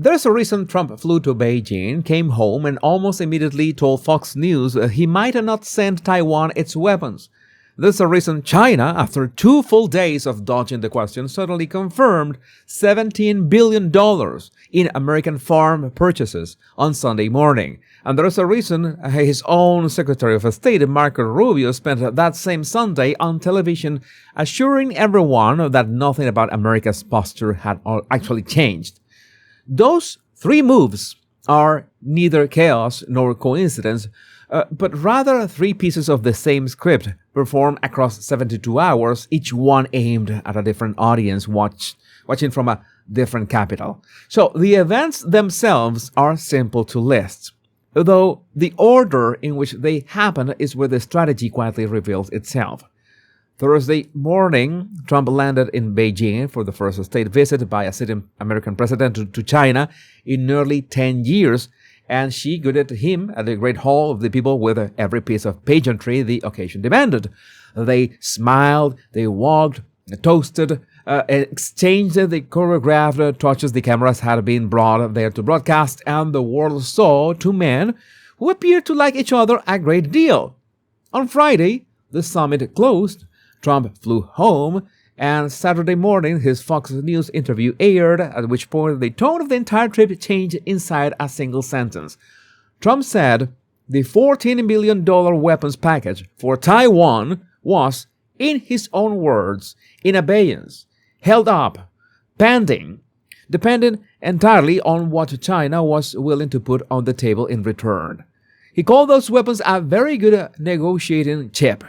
There's a reason Trump flew to Beijing, came home, and almost immediately told Fox News he might not send Taiwan its weapons. There's a reason China, after 2 full days of dodging the question, suddenly confirmed $17 billion in American farm purchases on Sunday morning. And there's a reason his own Secretary of State, Marco Rubio, spent that same Sunday on television assuring everyone that nothing about America's posture had actually changed. Those 3 moves are neither chaos nor coincidence, but rather 3 pieces of the same script performed across 72 hours, each one aimed at a different audience watching from a different capital. So the events themselves are simple to list, though the order in which they happen is where the strategy quietly reveals itself. Thursday morning, Trump landed in Beijing for the first state visit by a sitting American president to China in nearly 10 years, and Xi greeted him at the Great Hall of the People with every piece of pageantry the occasion demanded. They smiled, they walked, toasted, exchanged the choreographed torches the cameras had been brought there to broadcast, and the world saw 2 men who appeared to like each other a great deal. On Friday, the summit closed. Trump flew home, and Saturday morning his Fox News interview aired, at which point the tone of the entire trip changed inside a single sentence. Trump said the $14 billion weapons package for Taiwan was, in his own words, in abeyance, held up, pending, depending entirely on what China was willing to put on the table in return. He called those weapons a very good negotiating chip.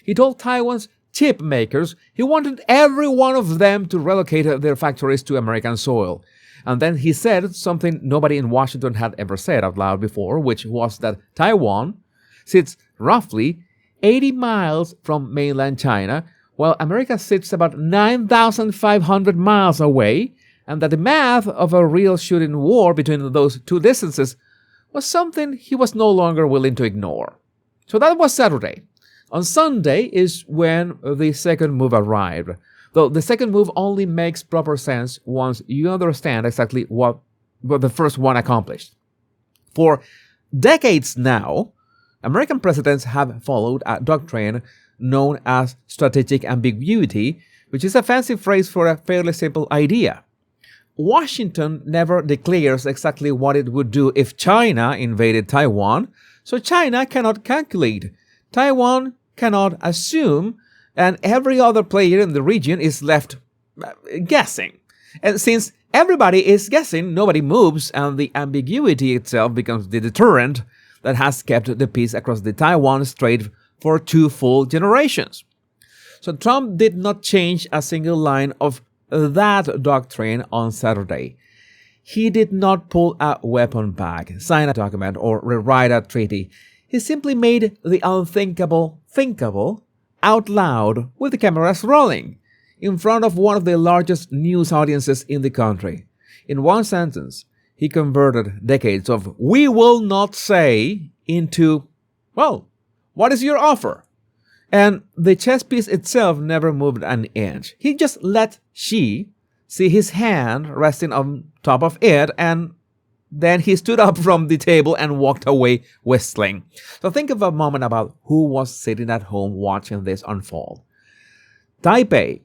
He told Taiwan's chip makers he wanted every one of them to relocate their factories to American soil. And then he said something nobody in Washington had ever said out loud before, which was that Taiwan sits roughly 80 miles from mainland China, while America sits about 9,500 miles away, and that the math of a real shooting war between those 2 distances was something he was no longer willing to ignore. So that was Saturday. On Sunday is when the second move arrived, though the second move only makes proper sense once you understand exactly what the first one accomplished. For decades now, American presidents have followed a doctrine known as strategic ambiguity, which is a fancy phrase for a fairly simple idea. Washington never declares exactly what it would do if China invaded Taiwan, so China cannot calculate. Taiwan cannot assume, and every other player in the region is left guessing. And since everybody is guessing, nobody moves, and the ambiguity itself becomes the deterrent that has kept the peace across the Taiwan Strait for 2 full generations. So Trump did not change a single line of that doctrine on Saturday. He did not pull a weapon back, sign a document, or rewrite a treaty. He simply made the unthinkable thinkable out loud with the cameras rolling in front of one of the largest news audiences in the country. In one sentence, he converted decades of "we will not say" into, well, what is your offer? And the chess piece itself never moved an inch. He just let Xi see his hand resting on top of it, and then he stood up from the table and walked away whistling. So think of a moment about who was sitting at home watching this unfold. Taipei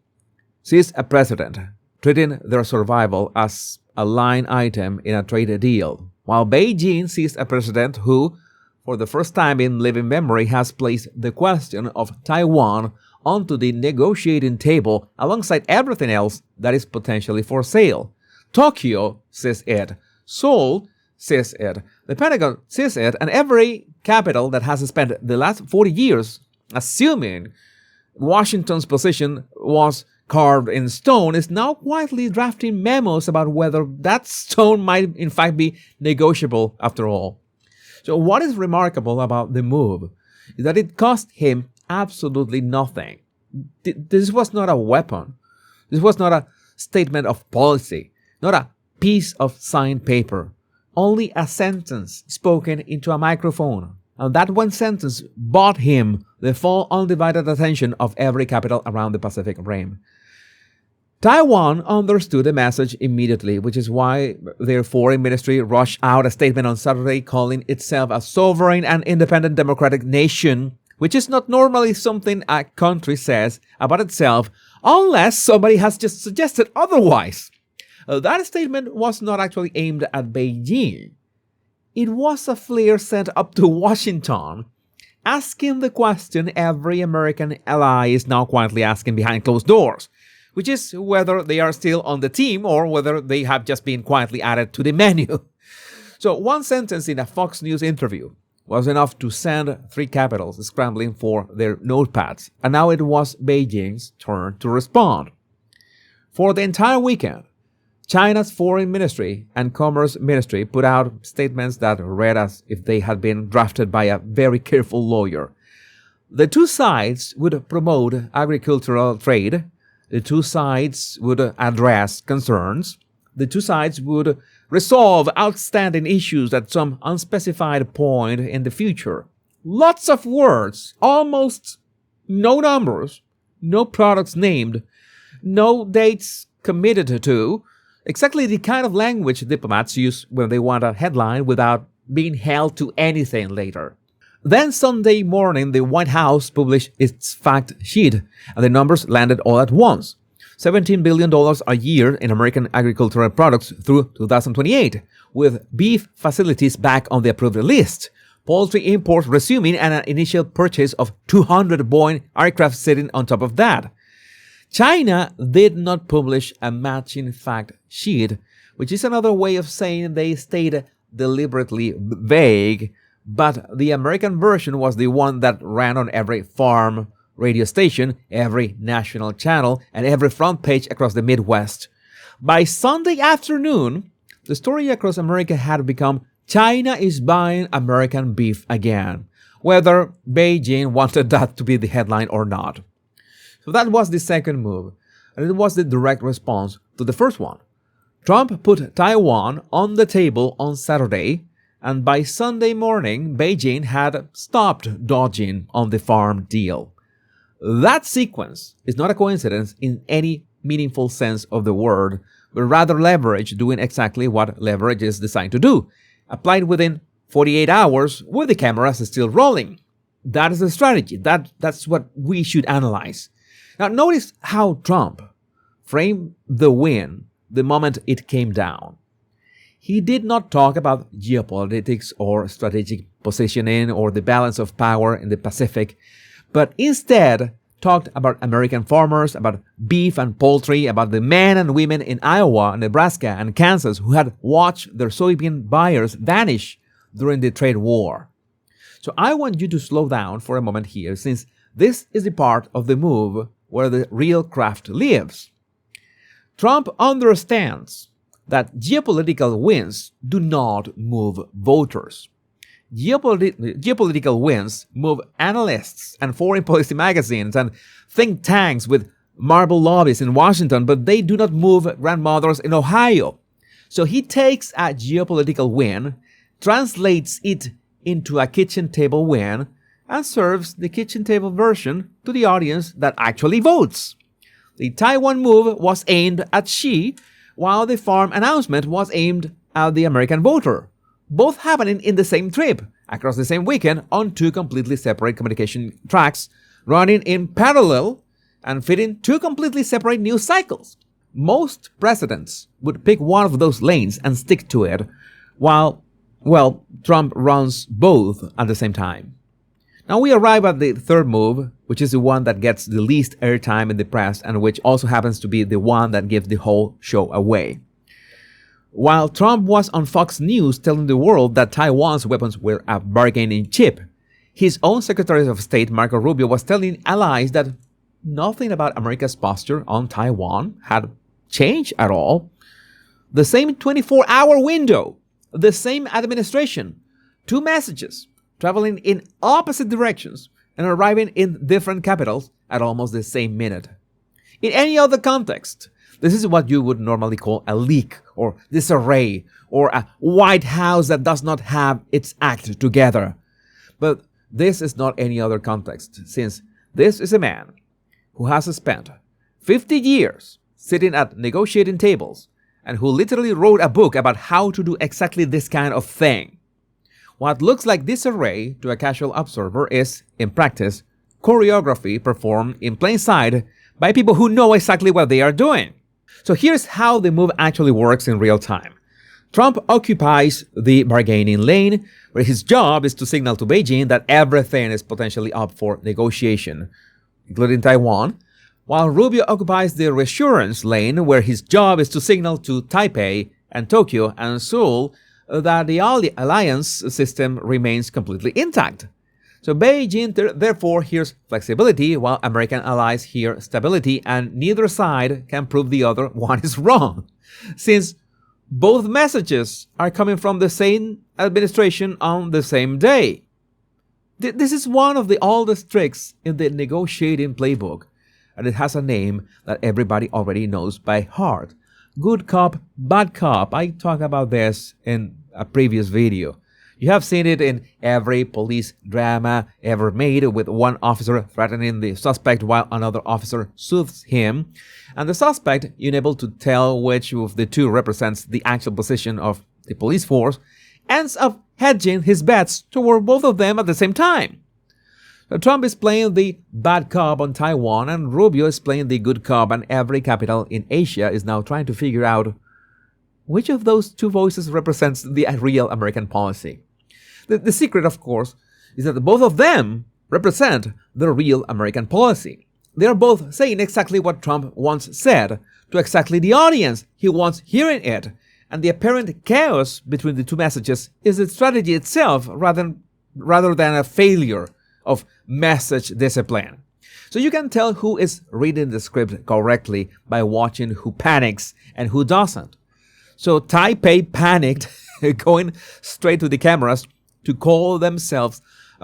sees a president treating their survival as a line item in a trade deal, while Beijing sees a president who, for the first time in living memory, has placed the question of Taiwan onto the negotiating table alongside everything else that is potentially for sale. Tokyo sees it. Seoul sees it, the Pentagon sees it, and every capital that has spent the last 40 years assuming Washington's position was carved in stone is now quietly drafting memos about whether that stone might in fact be negotiable after all. So what is remarkable about the move is that it cost him absolutely nothing. This was not a weapon. This was not a statement of policy, not a piece of signed paper, only a sentence spoken into a microphone. And that one sentence bought him the full undivided attention of every capital around the Pacific Rim. Taiwan understood the message immediately, which is why their foreign ministry rushed out a statement on Saturday calling itself a sovereign and independent democratic nation, which is not normally something a country says about itself unless somebody has just suggested otherwise. That statement was not actually aimed at Beijing. It was a flare sent up to Washington, asking the question every American ally is now quietly asking behind closed doors, which is whether they are still on the team or whether they have just been quietly added to the menu. So one sentence in a Fox News interview was enough to send three capitals scrambling for their notepads, and now it was Beijing's turn to respond. For the entire weekend, China's Foreign Ministry and Commerce Ministry put out statements that read as if they had been drafted by a very careful lawyer. The two sides would promote agricultural trade. The two sides would address concerns. The two sides would resolve outstanding issues at some unspecified point in the future. Lots of words, almost no numbers, no products named, no dates committed to, exactly the kind of language diplomats use when they want a headline without being held to anything later. Then Sunday morning, the White House published its fact sheet, and the numbers landed all at once. $17 billion a year in American agricultural products through 2028, with beef facilities back on the approved list, poultry imports resuming, and an initial purchase of 200 Boeing aircraft sitting on top of that. China did not publish a matching fact sheet, which is another way of saying they stayed deliberately vague, but the American version was the one that ran on every farm radio station, every national channel, and every front page across the Midwest. By Sunday afternoon, the story across America had become China is buying American beef again, whether Beijing wanted that to be the headline or not. So that was the second move, and it was the direct response to the first one. Trump put Taiwan on the table on Saturday, and by Sunday morning, Beijing had stopped dodging on the farm deal. That sequence is not a coincidence in any meaningful sense of the word, but rather leverage doing exactly what leverage is designed to do, applied within 48 hours with the cameras still rolling. That is the strategy. That's what we should analyze. Now, notice how Trump framed the win the moment it came down. He did not talk about geopolitics or strategic positioning or the balance of power in the Pacific, but instead talked about American farmers, about beef and poultry, about the men and women in Iowa, Nebraska, and Kansas who had watched their soybean buyers vanish during the trade war. So I want you to slow down for a moment here, since this is the part of the move where the real craft lives. Trump understands that geopolitical wins do not move voters. Geopolitical wins move analysts and foreign policy magazines and think tanks with marble lobbies in Washington, but they do not move grandmothers in Ohio. So he takes a geopolitical win, translates it into a kitchen table win, and serves the kitchen table version to the audience that actually votes. The Taiwan move was aimed at Xi, while the farm announcement was aimed at the American voter, both happening in the same trip, across the same weekend, on two completely separate communication tracks, running in parallel and fitting two completely separate news cycles. Most presidents would pick one of those lanes and stick to it, while, Trump runs both at the same time. Now we arrive at the third move, which is the one that gets the least airtime in the press and which also happens to be the one that gives the whole show away. While Trump was on Fox News telling the world that Taiwan's weapons were a bargaining chip, his own Secretary of State, Marco Rubio, was telling allies that nothing about America's posture on Taiwan had changed at all. The same 24-hour window, the same administration, two messages, traveling in opposite directions and arriving in different capitals at almost the same minute. In any other context, this is what you would normally call a leak or disarray or a White House that does not have its act together. But this is not any other context, since this is a man who has spent 50 years sitting at negotiating tables, and who literally wrote a book about how to do exactly this kind of thing. What looks like disarray to a casual observer is, in practice, choreography performed in plain sight by people who know exactly what they are doing. So here's how the move actually works in real time. Trump occupies the bargaining lane, where his job is to signal to Beijing that everything is potentially up for negotiation, including Taiwan, while Rubio occupies the reassurance lane, where his job is to signal to Taipei and Tokyo and Seoul that the alliance system remains completely intact. So Beijing therefore hears flexibility, while American allies hear stability, and neither side can prove the other one is wrong, since both messages are coming from the same administration on the same day. This is one of the oldest tricks in the negotiating playbook, and it has a name that everybody already knows by heart. Good cop, bad cop. I talked about this in a previous video. You have seen it in every police drama ever made, with one officer threatening the suspect while another officer soothes him, and the suspect, unable to tell which of the two represents the actual position of the police force, ends up hedging his bets toward both of them at the same time. So Trump is playing the bad cop on Taiwan, and Rubio is playing the good cop, and every capital in Asia is now trying to figure out which of those two voices represents the real American policy. The secret, of course, is that both of them represent the real American policy. They are both saying exactly what Trump once said to exactly the audience he wants hearing it, and the apparent chaos between the two messages is the strategy itself rather than a failure of message discipline. So you can tell who is reading the script correctly by watching who panics and who doesn't. So Taipei panicked, going straight to the cameras to call themselves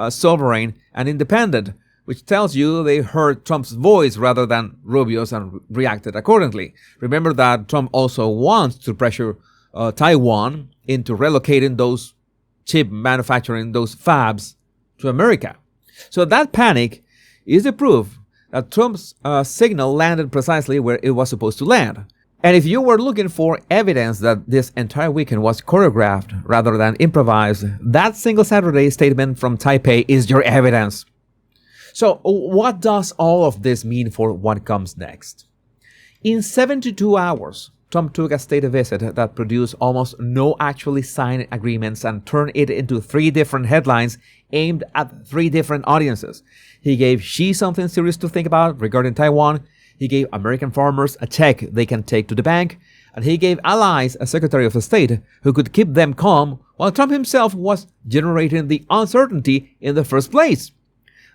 sovereign and independent, which tells you they heard Trump's voice rather than Rubio's and reacted accordingly. Remember that Trump also wants to pressure Taiwan into relocating those chip manufacturing, those fabs, to America. So that panic is the proof that Trump's signal landed precisely where it was supposed to land. And if you were looking for evidence that this entire weekend was choreographed rather than improvised, that single Saturday statement from Taipei is your evidence. So what does all of this mean for what comes next? In 72 hours, Trump took a state visit that produced almost no actually signed agreements and turned it into 3 different headlines aimed at 3 different audiences. He gave Xi something serious to think about regarding Taiwan. He gave American farmers a check they can take to the bank, and he gave allies a Secretary of State who could keep them calm while Trump himself was generating the uncertainty in the first place.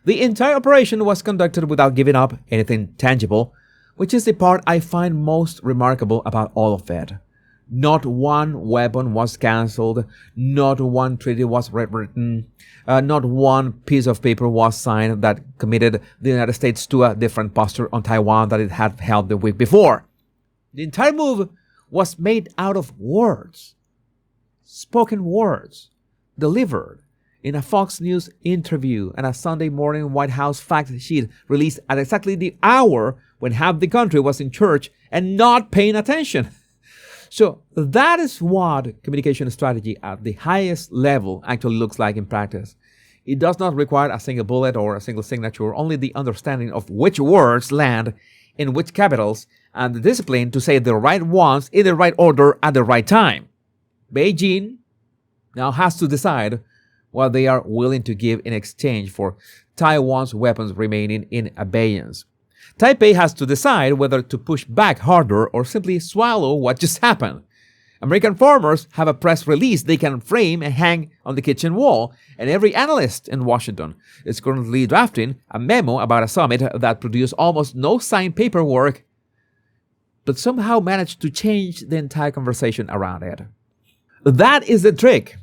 The entire operation was conducted without giving up anything tangible, which is the part I find most remarkable about all of it. Not one weapon was cancelled, not one treaty was rewritten, not one piece of paper was signed that committed the United States to a different posture on Taiwan that it had held the week before. The entire move was made out of words, spoken words, delivered in a Fox News interview and a Sunday morning White House fact sheet released at exactly the hour when half the country was in church and not paying attention. So that is what communication strategy at the highest level actually looks like in practice. It does not require a single bullet or a single signature, only the understanding of which words land in which capitals and the discipline to say the right ones in the right order at the right time. Beijing now has to decide what they are willing to give in exchange for Taiwan's weapons remaining in abeyance. Taipei has to decide whether to push back harder or simply swallow what just happened. American farmers have a press release they can frame and hang on the kitchen wall, and every analyst in Washington is currently drafting a memo about a summit that produced almost no signed paperwork, but somehow managed to change the entire conversation around it. That is the trick.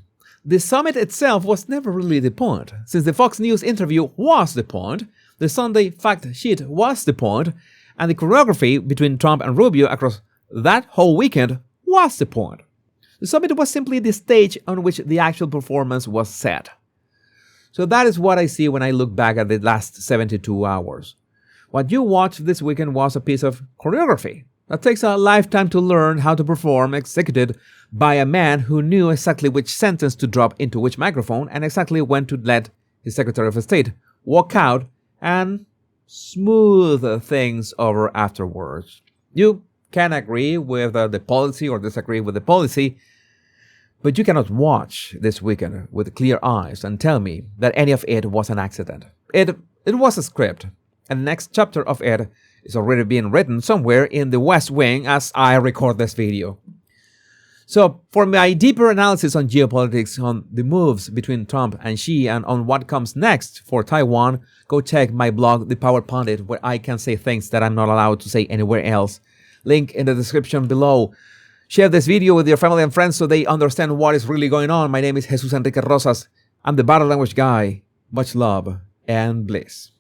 The summit itself was never really the point, since the Fox News interview was the point, the Sunday fact sheet was the point, and the choreography between Trump and Rubio across that whole weekend was the point. The summit was simply the stage on which the actual performance was set. So that is what I see when I look back at the last 72 hours. What you watched this weekend was a piece of choreography. That takes a lifetime to learn how to perform, executed by a man who knew exactly which sentence to drop into which microphone and exactly when to let his Secretary of State walk out and smooth things over afterwards. You can agree with the policy or disagree with the policy, but you cannot watch this weekend with clear eyes and tell me that any of it was an accident. It was a script, and the next chapter of it is already being written somewhere in the West Wing as I record this video. So, for my deeper analysis on geopolitics, on the moves between Trump and Xi, and on what comes next for Taiwan, go check my blog, The Power Pundit, where I can say things that I'm not allowed to say anywhere else. Link in the description below. Share this video with your family and friends so they understand what is really going on. My name is Jesus Enrique Rosas. I'm the Body Language Guy. Much love and bliss.